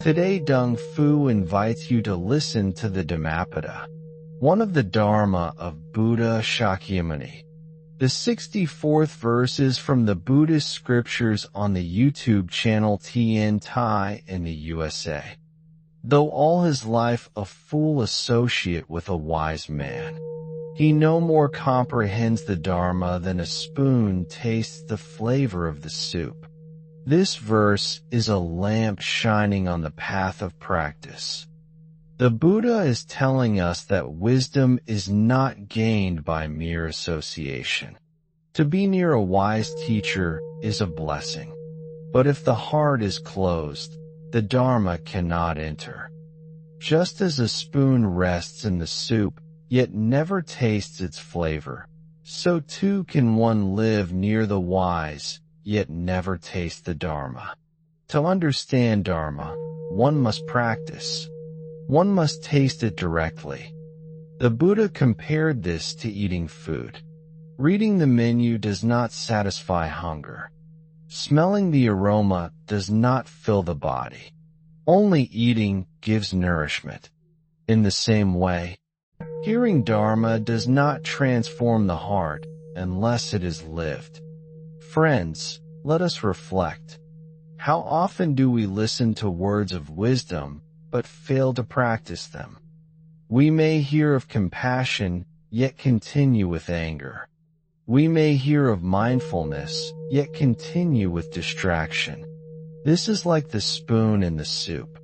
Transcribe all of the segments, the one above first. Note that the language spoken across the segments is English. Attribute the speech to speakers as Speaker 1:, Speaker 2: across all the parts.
Speaker 1: Today DŽNG Fu invites you to listen to the Dhammapada, one of the Dharma of Buddha Shakyamuni. The 64th verse is from the Buddhist scriptures on the YouTube channel TIionG in the USA. Though all his life a fool associate with a wise man, he no more comprehends the Dharma than a spoon tastes the flavor of the soup. This verse is a lamp shining on the path of practice. The Buddha is telling us that wisdom is not gained by mere association. To be near a wise teacher is a blessing. But if the heart is closed, the Dharma cannot enter. Just as a spoon rests in the soup, yet never tastes its flavor, so too can one live near the wise, yet never taste the Dharma. To understand Dharma, one must practice. One must taste it directly. The Buddha compared this to eating food. Reading the menu does not satisfy hunger. Smelling the aroma does not fill the body. Only eating gives nourishment. In the same way, hearing Dharma does not transform the heart unless it is lived. Friends, let us reflect. How often do we listen to words of wisdom but fail to practice them? We may hear of compassion, yet continue with anger. We may hear of mindfulness, yet continue with distraction. This is like the spoon in the soup,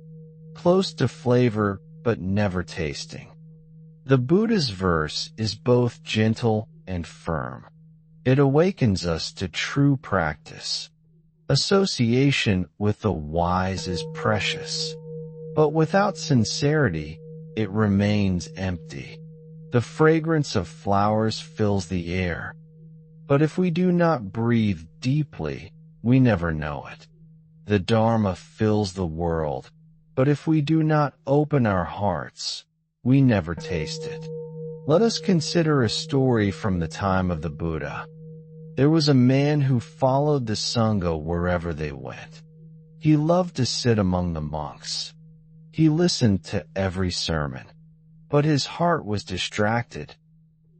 Speaker 1: close to flavor but never tasting. The Buddha's verse is both gentle and firm. It awakens us to true practice. Association with the wise is precious, but without sincerity, it remains empty. The fragrance of flowers fills the air, but if we do not breathe deeply, we never know it. The Dharma fills the world, but if we do not open our hearts, we never taste it. Let us consider a story from the time of the Buddha. There was a man who followed the Sangha wherever they went. He loved to sit among the monks. He listened to every sermon, but his heart was distracted.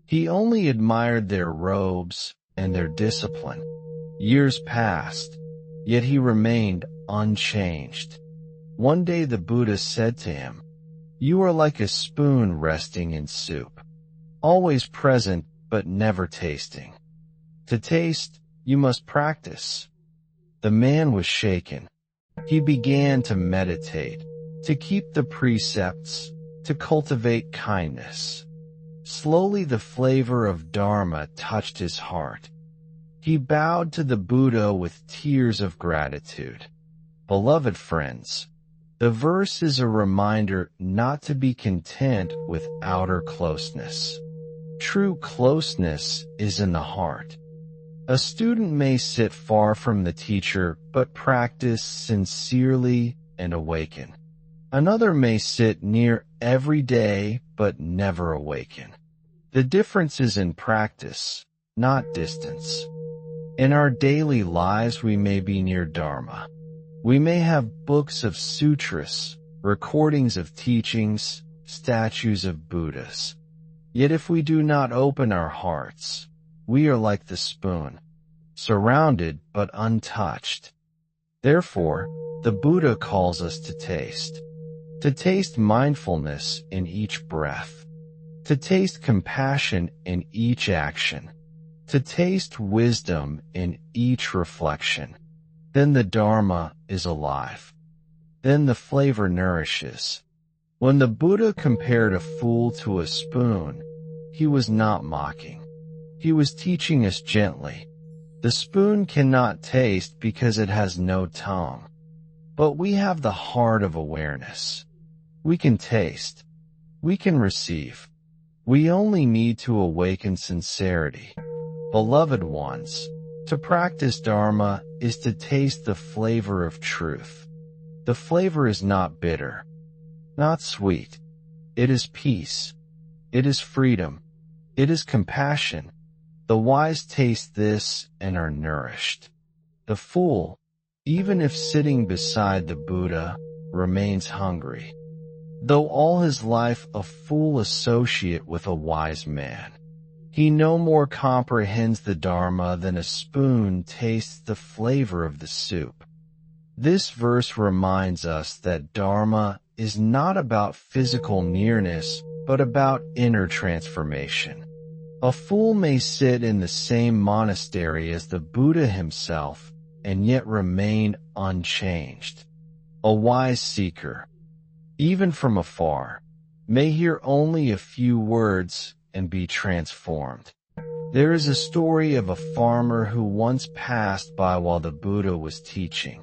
Speaker 1: He only admired their robes and their discipline. Years passed, yet he remained unchanged. One day the Buddha said to him, "You are like a spoon resting in soup, always present but never tasting. To taste, you must practice." The man was shaken. He began to meditate, to keep the precepts, to cultivate kindness. Slowly the flavor of Dharma touched his heart. He bowed to the Buddha with tears of gratitude. Beloved friends, the verse is a reminder not to be content with outer closeness. True closeness is in the heart. A student may sit far from the teacher but practice sincerely and awaken. Another may sit near every day but never awaken. The difference is in practice, not distance. In our daily lives we may be near Dharma. We may have books of sutras, recordings of teachings, statues of Buddhas. Yet if we do not open our hearts, we are like the spoon, surrounded but untouched. Therefore, the Buddha calls us to taste mindfulness in each breath, to taste compassion in each action, to taste wisdom in each reflection. Then the Dharma is alive. Then the flavor nourishes. When the Buddha compared a fool to a spoon, he was not mocking. He was teaching us gently. The spoon cannot taste because it has no tongue. But we have the heart of awareness. We can taste. We can receive. We only need to awaken sincerity. Beloved ones, to practice Dharma is to taste the flavor of truth. The flavor is not bitter, not sweet. It is peace. It is freedom. It is compassion. The wise taste this and are nourished. The fool, even if sitting beside the Buddha, remains hungry. Though all his life a fool associate with a wise man, he no more comprehends the Dharma than a spoon tastes the flavor of the soup. This verse reminds us that Dharma is not about physical nearness, but about inner transformation. A fool may sit in the same monastery as the Buddha himself and yet remain unchanged. A wise seeker, even from afar, may hear only a few words and be transformed. There is a story of a farmer who once passed by while the Buddha was teaching.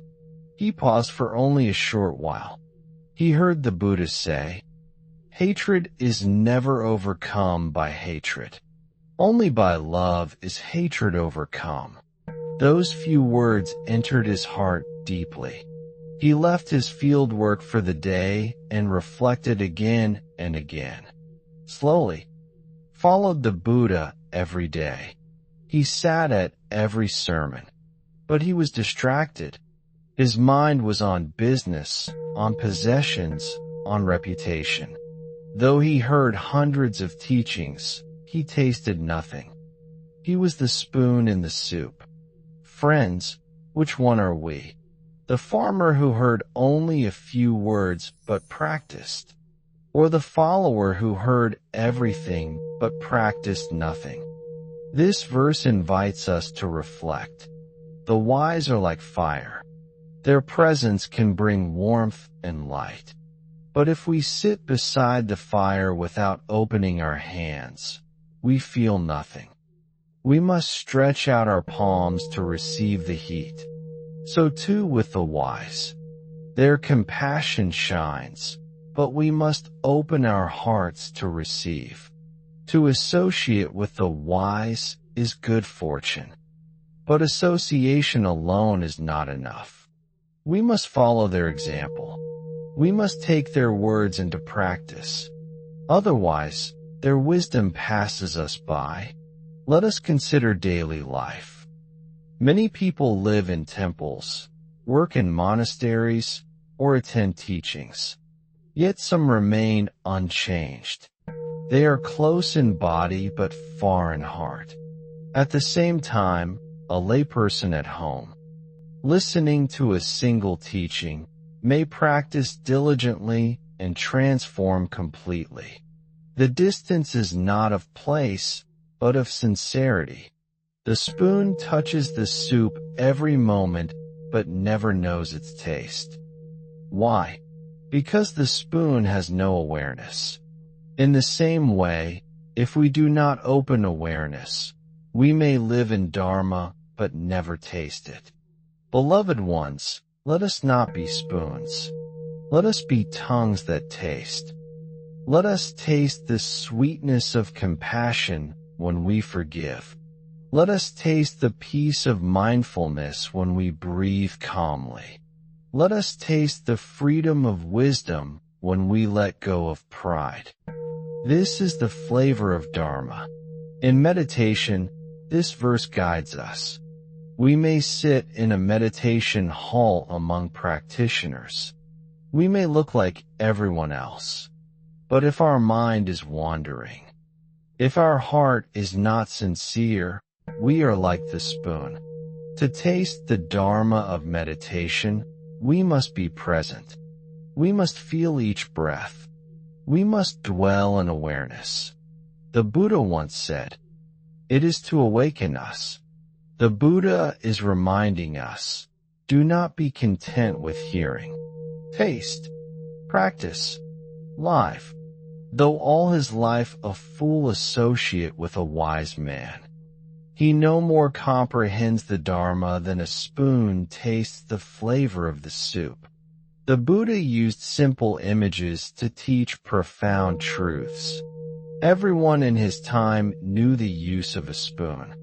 Speaker 1: He paused for only a short while. He heard the Buddha say, "Hatred is never overcome by hatred. Only by love is hatred overcome." Those few words entered his heart deeply. He left his field work for the day and reflected again and again. Slowly, followed the Buddha every day. He sat at every sermon, but he was distracted. His mind was on business, on possessions, on reputation. Though he heard hundreds of teachings, he tasted nothing. He was the spoon in the soup. Friends, which one are we? The farmer who heard only a few words but practiced, or the follower who heard everything but practiced nothing? This verse invites us to reflect. The wise are like fire. Their presence can bring warmth and light. But if we sit beside the fire without opening our hands, we feel nothing. We must stretch out our palms to receive the heat. So too with the wise. Their compassion shines, but we must open our hearts to receive. To associate with the wise is good fortune. But association alone is not enough. We must follow their example. We must take their words into practice. Otherwise, their wisdom passes us by. Let us consider daily life. Many people live in temples, work in monasteries, or attend teachings. Yet some remain unchanged. They are close in body but far in heart. At the same time, a layperson at home, listening to a single teaching, may practice diligently and transform completely. The distance is not of place, but of sincerity. The spoon touches the soup every moment, but never knows its taste. Why? Because the spoon has no awareness. In the same way, if we do not open awareness, we may live in Dharma, but never taste it. Beloved ones, let us not be spoons. Let us be tongues that taste. Let us taste the sweetness of compassion when we forgive. Let us taste the peace of mindfulness when we breathe calmly. Let us taste the freedom of wisdom when we let go of pride. This is the flavor of Dharma. In meditation, this verse guides us. We may sit in a meditation hall among practitioners. We may look like everyone else. But if our mind is wandering, if our heart is not sincere, we are like the spoon. To taste the Dharma of meditation, we must be present. We must feel each breath. We must dwell in awareness. The Buddha once said, "It is to awaken us." The Buddha is reminding us, do not be content with hearing. Taste, practice, live. Though all his life a fool associate with a wise man, he no more comprehends the Dharma than a spoon tastes the flavor of the soup. The Buddha used simple images to teach profound truths. Everyone in his time knew the use of a spoon.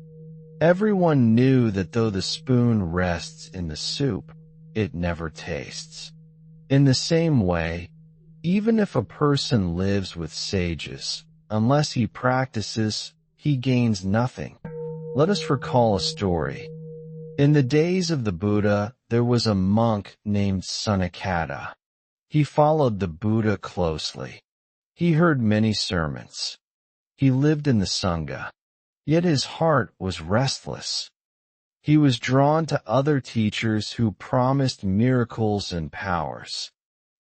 Speaker 1: Everyone knew that though the spoon rests in the soup, it never tastes. In the same way, even if a person lives with sages, unless he practices, he gains nothing. Let us recall a story. In the days of the Buddha, there was a monk named Sanakata. He followed the Buddha closely. He heard many sermons. He lived in the Sangha. Yet his heart was restless. He was drawn to other teachers who promised miracles and powers.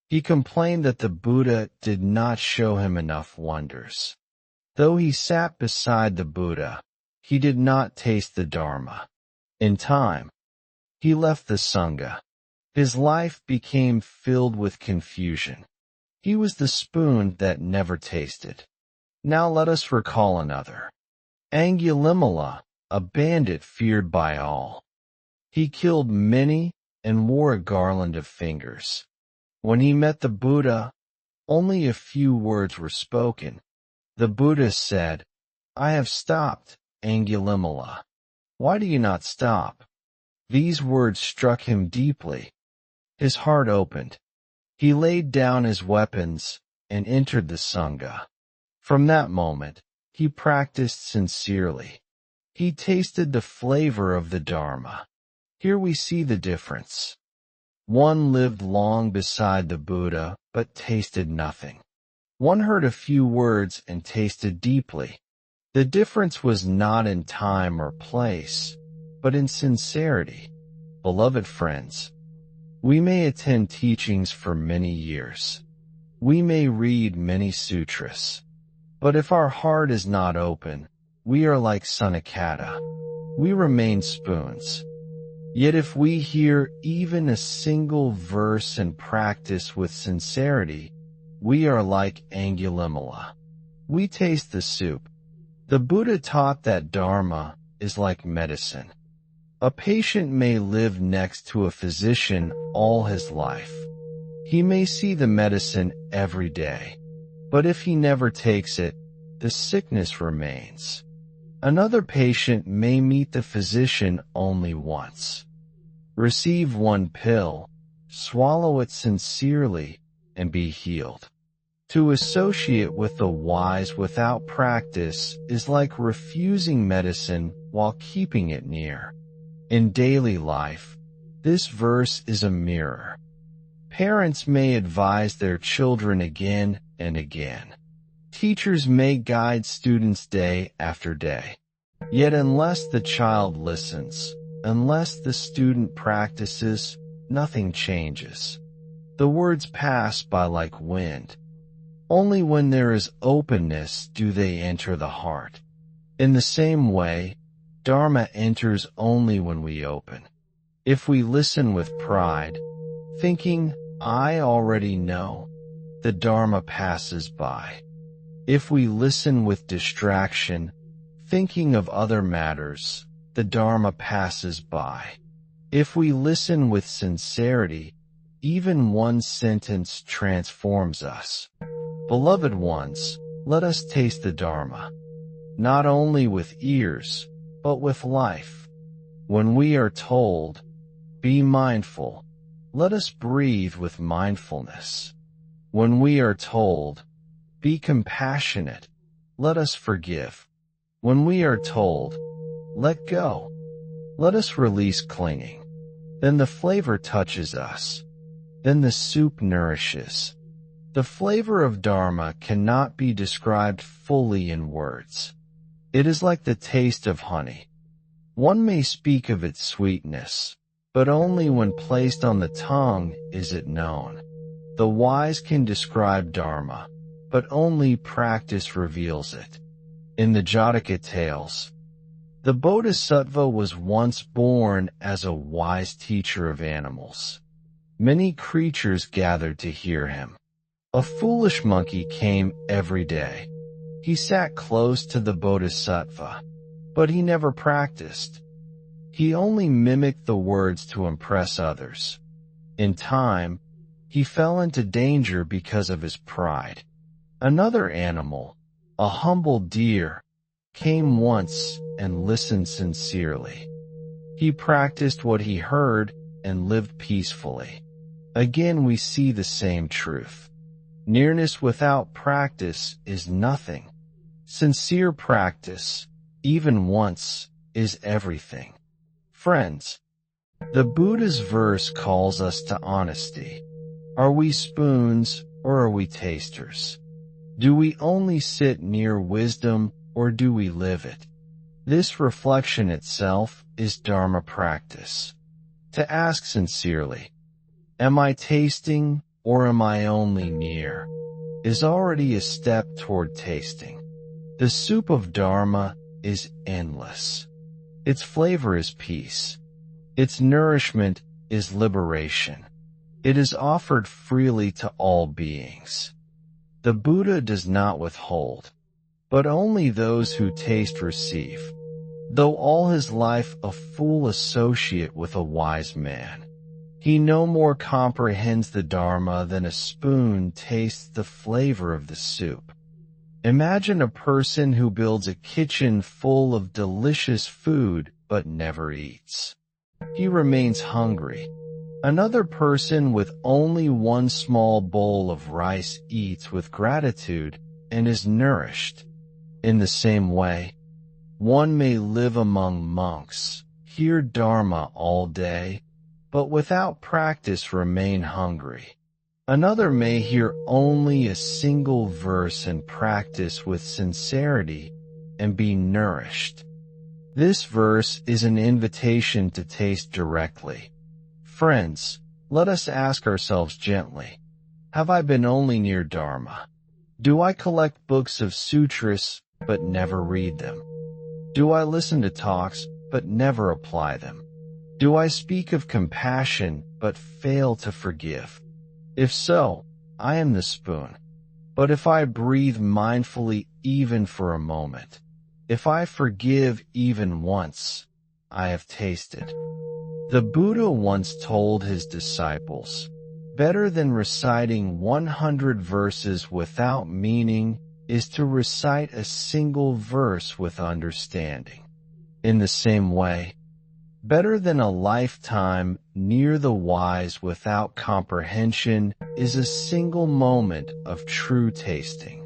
Speaker 1: He complained that the Buddha did not show him enough wonders. Though he sat beside the Buddha, he did not taste the Dharma. In time, he left the Sangha. His life became filled with confusion. He was the spoon that never tasted. Now let us recall another. Angulimala, a bandit feared by all. He killed many and wore a garland of fingers. When he met the Buddha, only a few words were spoken. The Buddha said, "I have stopped, Angulimala. Why do you not stop?" These words struck him deeply. His heart opened. He laid down his weapons and entered the Sangha. From that moment, he practiced sincerely. He tasted the flavor of the Dharma. Here we see the difference. One lived long beside the Buddha, but tasted nothing. One heard a few words and tasted deeply. The difference was not in time or place, but in sincerity. Beloved friends, we may attend teachings for many years. We may read many sutras. But if our heart is not open, we are like Sanakata. We remain spoons. Yet if we hear even a single verse and practice with sincerity, we are like Angulimala. We taste the soup. The Buddha taught that Dharma is like medicine. A patient may live next to a physician all his life. He may see the medicine every day. But if he never takes it, the sickness remains. Another patient may meet the physician only once. Receive one pill, swallow it sincerely, and be healed. To associate with the wise without practice is like refusing medicine while keeping it near. In daily life, this verse is a mirror. Parents may advise their children again and again. Teachers may guide students day after day. Yet unless the child listens, unless the student practices, nothing changes. The words pass by like wind. Only when there is openness do they enter the heart. In the same way, Dharma enters only when we open. If we listen with pride, thinking, "I already know," the Dharma passes by. If we listen with distraction, thinking of other matters, the Dharma passes by. If we listen with sincerity, even one sentence transforms us. Beloved ones, let us taste the Dharma, not only with ears, but with life. When we are told, "Be mindful," let us breathe with mindfulness. When we are told, "Be compassionate," let us forgive. When we are told, "Let go," let us release clinging. Then the flavor touches us. Then the soup nourishes. The flavor of Dharma cannot be described fully in words. It is like the taste of honey. One may speak of its sweetness, but only when placed on the tongue is it known. The wise can describe Dharma, but only practice reveals it. In the Jataka tales, the Bodhisattva was once born as a wise teacher of animals. Many creatures gathered to hear him. A foolish monkey came every day. He sat close to the Bodhisattva, but he never practiced. He only mimicked the words to impress others. In time, he fell into danger because of his pride. Another animal, a humble deer, came once and listened sincerely. He practiced what he heard and lived peacefully. Again we see the same truth. Nearness without practice is nothing. Sincere practice, even once, is everything. Friends, the Buddha's verse calls us to honesty. Are we spoons or are we tasters? Do we only sit near wisdom or do we live it? This reflection itself is Dharma practice. To ask sincerely, am I tasting or am I only near, is already a step toward tasting. The soup of Dharma is endless. Its flavor is peace. Its nourishment is liberation. It is offered freely to all beings. The Buddha does not withhold, but only those who taste receive. Though all his life a fool associate with a wise man, he no more comprehends the Dharma than a spoon tastes the flavor of the soup. Imagine a person who builds a kitchen full of delicious food but never eats. He remains hungry. Another person with only one small bowl of rice eats with gratitude and is nourished. In the same way, one may live among monks, hear Dharma all day, but without practice remain hungry. Another may hear only a single verse and practice with sincerity and be nourished. This verse is an invitation to taste directly. Friends, let us ask ourselves gently, have I been only near Dharma? Do I collect books of sutras but never read them? Do I listen to talks but never apply them? Do I speak of compassion but fail to forgive? If so, I am the spoon. But if I breathe mindfully even for a moment, if I forgive even once, I have tasted. The Buddha once told his disciples, better than reciting 100 verses without meaning is to recite a single verse with understanding. In the same way, better than a lifetime near the wise without comprehension is a single moment of true tasting.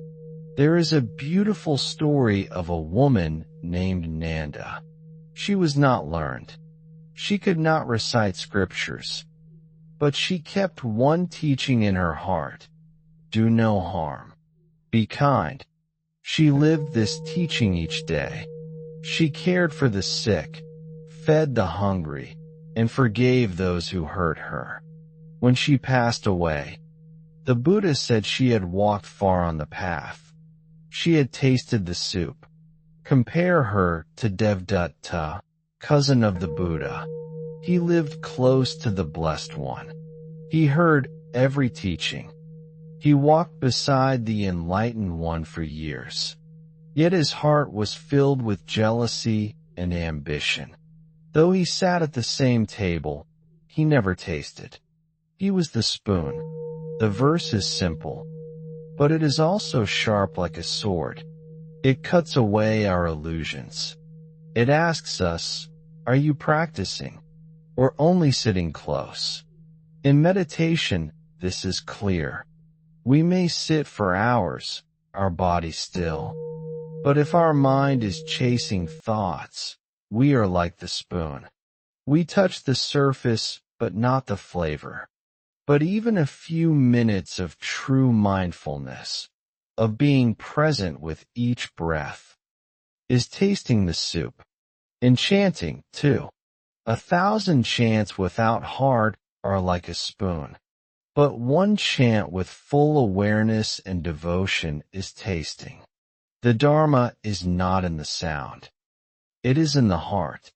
Speaker 1: There is a beautiful story of a woman named Nanda. She was not learned. She could not recite scriptures, but she kept one teaching in her heart: do no harm. Be kind. She lived this teaching each day. She cared for the sick, fed the hungry, and forgave those who hurt her. When she passed away, the Buddha said she had walked far on the path. She had tasted the soup. Compare her to Devdatta, cousin of the Buddha. He lived close to the Blessed One. He heard every teaching. He walked beside the Enlightened One for years. Yet his heart was filled with jealousy and ambition. Though he sat at the same table, he never tasted. He was the spoon. The verse is simple, but it is also sharp like a sword. It cuts away our illusions. It asks us, are you practicing, or only sitting close? In meditation, this is clear. We may sit for hours, our body still, but if our mind is chasing thoughts, we are like the spoon. We touch the surface, but not the flavor. But even a few minutes of true mindfulness, of being present with each breath, is tasting the soup. In chanting, too, 1,000 chants without heart are like a spoon. But one chant with full awareness and devotion is tasting. The Dharma is not in the sound. It is in the heart.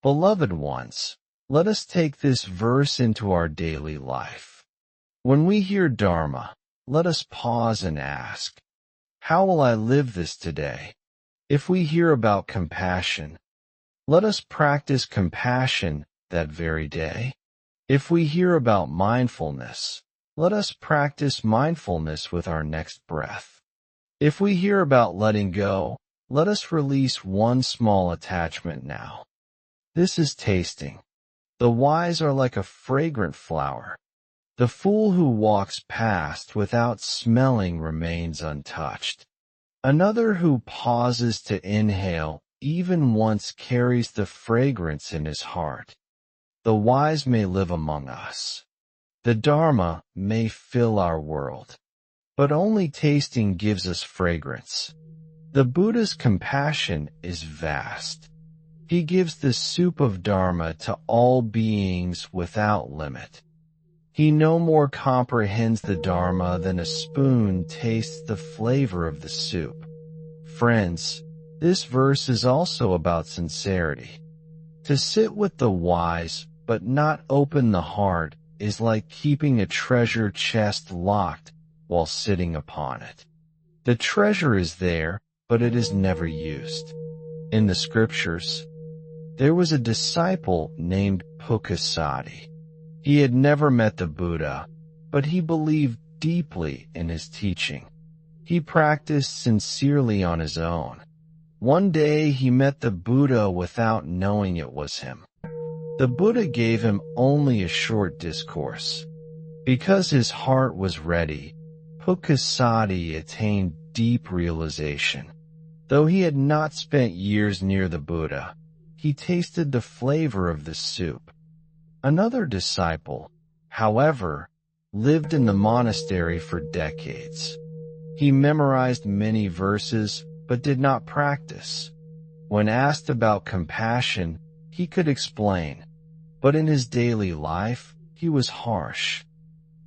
Speaker 1: Beloved ones, let us take this verse into our daily life. When we hear Dharma, let us pause and ask, how will I live this today? If we hear about compassion, let us practice compassion that very day. If we hear about mindfulness, let us practice mindfulness with our next breath. If we hear about letting go, let us release one small attachment now. This is tasting. The wise are like a fragrant flower. The fool who walks past without smelling remains untouched. Another who pauses to inhale even once carries the fragrance in his heart. The wise may live among us. The Dharma may fill our world, but only tasting gives us fragrance. The Buddha's compassion is vast. He gives the soup of Dharma to all beings without limit. He no more comprehends the Dharma than a spoon tastes the flavor of the soup. Friends, this verse is also about sincerity. To sit with the wise but not open the heart is like keeping a treasure chest locked while sitting upon it. The treasure is there, but it is never used. In the scriptures, there was a disciple named Pukkasati. He had never met the Buddha, but he believed deeply in his teaching. He practiced sincerely on his own. One day he met the Buddha without knowing it was him. The Buddha gave him only a short discourse. Because his heart was ready, Pukkasati attained deep realization. Though he had not spent years near the Buddha, he tasted the flavor of the soup. Another disciple, however, lived in the monastery for decades. He memorized many verses but did not practice. When asked about compassion, he could explain, but in his daily life, he was harsh.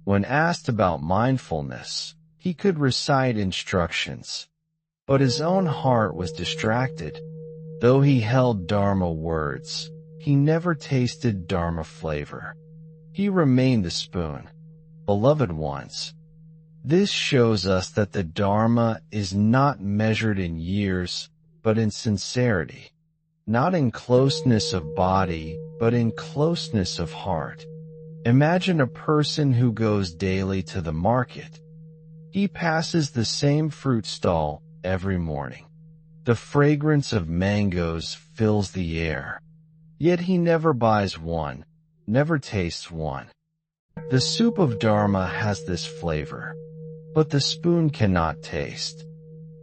Speaker 1: When asked about mindfulness, he could recite instructions, but his own heart was distracted. Though he held Dharma words, he never tasted Dharma flavor. He remained the spoon. Beloved ones, this shows us that the Dharma is not measured in years, but in sincerity, not in closeness of body, but in closeness of heart. Imagine a person who goes daily to the market. He passes the same fruit stall every morning. The fragrance of mangoes fills the air, yet he never buys one, never tastes one. The soup of Dharma has this flavor, but the spoon cannot taste.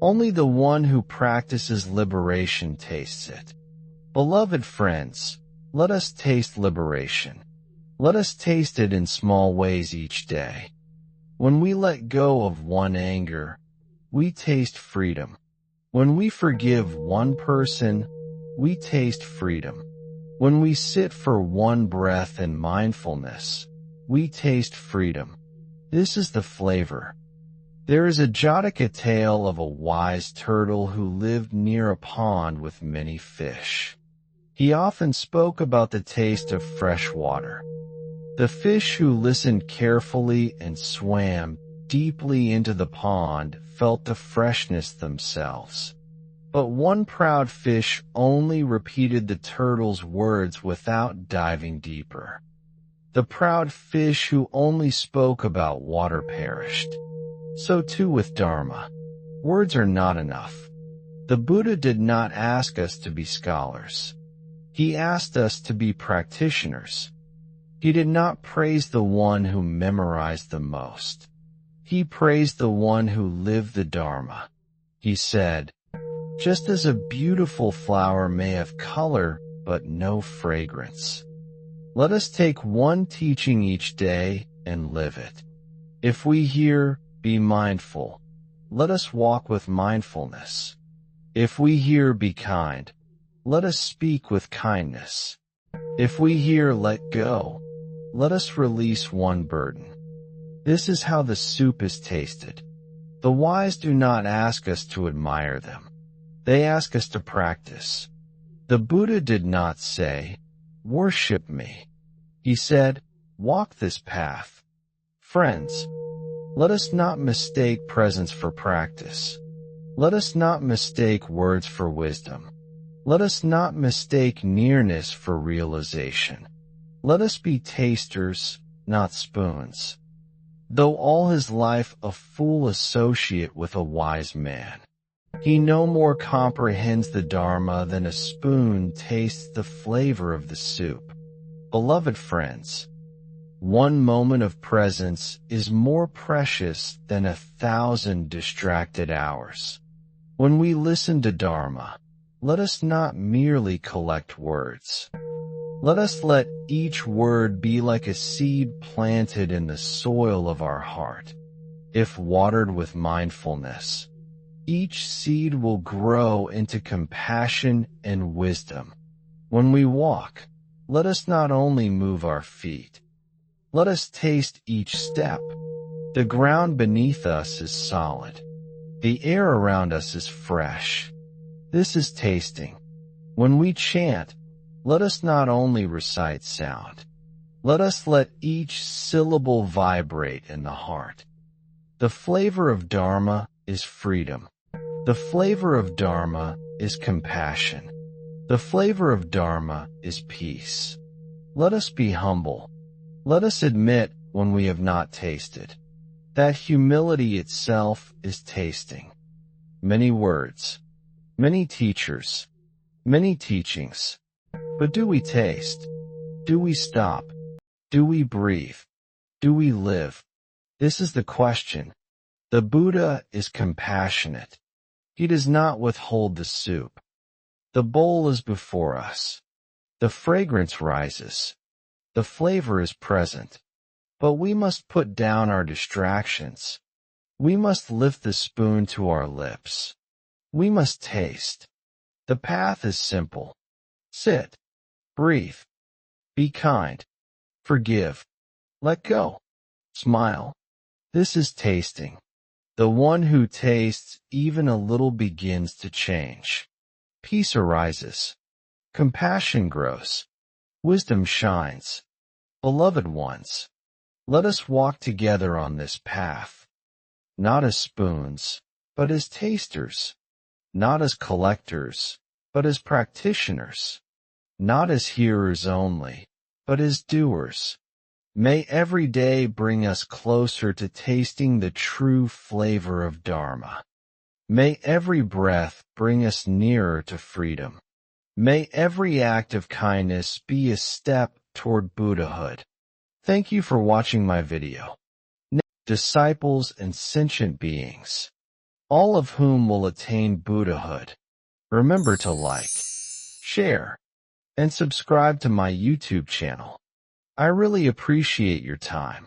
Speaker 1: Only the one who practices liberation tastes it. Beloved friends, let us taste liberation. Let us taste it in small ways each day. When we let go of one anger, we taste freedom. When we forgive one person, we taste freedom. When we sit for one breath in mindfulness, we taste freedom. This is the flavor. There is a Jataka tale of a wise turtle who lived near a pond with many fish. He often spoke about the taste of fresh water. The fish who listened carefully and swam deeply into the pond felt the freshness themselves. But one proud fish only repeated the turtle's words without diving deeper. The proud fish who only spoke about water perished. So too with Dharma. Words are not enough. The Buddha did not ask us to be scholars. He asked us to be practitioners. He did not praise the one who memorized the most. He praised the one who lived the Dharma. He said, "Just as a beautiful flower may have color but no fragrance, let us take one teaching each day and live it. If we hear, be mindful, let us walk with mindfulness. If we hear, be kind, let us speak with kindness. If we hear, let go, let us release one burden." This is how the soup is tasted. The wise do not ask us to admire them. They ask us to practice. The Buddha did not say, "Worship me." He said, "Walk this path." Friends, let us not mistake presence for practice. Let us not mistake words for wisdom. Let us not mistake nearness for realization. Let us be tasters, not spoons. Though all his life a fool associate with a wise man, he no more comprehends the Dharma than a spoon tastes the flavor of the soup. Beloved friends, one moment of presence is more precious than 1,000 distracted hours. When we listen to Dharma, let us not merely collect words. Let us let each word be like a seed planted in the soil of our heart. If watered with mindfulness, each seed will grow into compassion and wisdom. When we walk, let us not only move our feet, let us taste each step. The ground beneath us is solid. The air around us is fresh. This is tasting. When we chant, let us not only recite sound. Let us let each syllable vibrate in the heart. The flavor of Dharma is freedom. The flavor of Dharma is compassion. The flavor of Dharma is peace. Let us be humble. Let us admit when we have not tasted. That humility itself is tasting. Many words, many teachers, many teachings. But do we taste? Do we stop? Do we breathe? Do we live? This is the question. The Buddha is compassionate. He does not withhold the soup. The bowl is before us. The fragrance rises. The flavor is present. But we must put down our distractions. We must lift the spoon to our lips. We must taste. The path is simple. Sit. Breathe. Be kind. Forgive. Let go. Smile. This is tasting. The one who tastes even a little begins to change. Peace arises. Compassion grows. Wisdom shines. Beloved ones, let us walk together on this path. Not as spoons, but as tasters. Not as collectors, but as practitioners. Not as hearers only, but as doers. May every day bring us closer to tasting the true flavor of Dharma. May every breath bring us nearer to freedom. May every act of kindness be a step toward Buddhahood. Thank you for watching my video. Disciples and sentient beings, all of whom will attain Buddhahood. Remember to like, share, and subscribe to my YouTube channel. I really appreciate your time.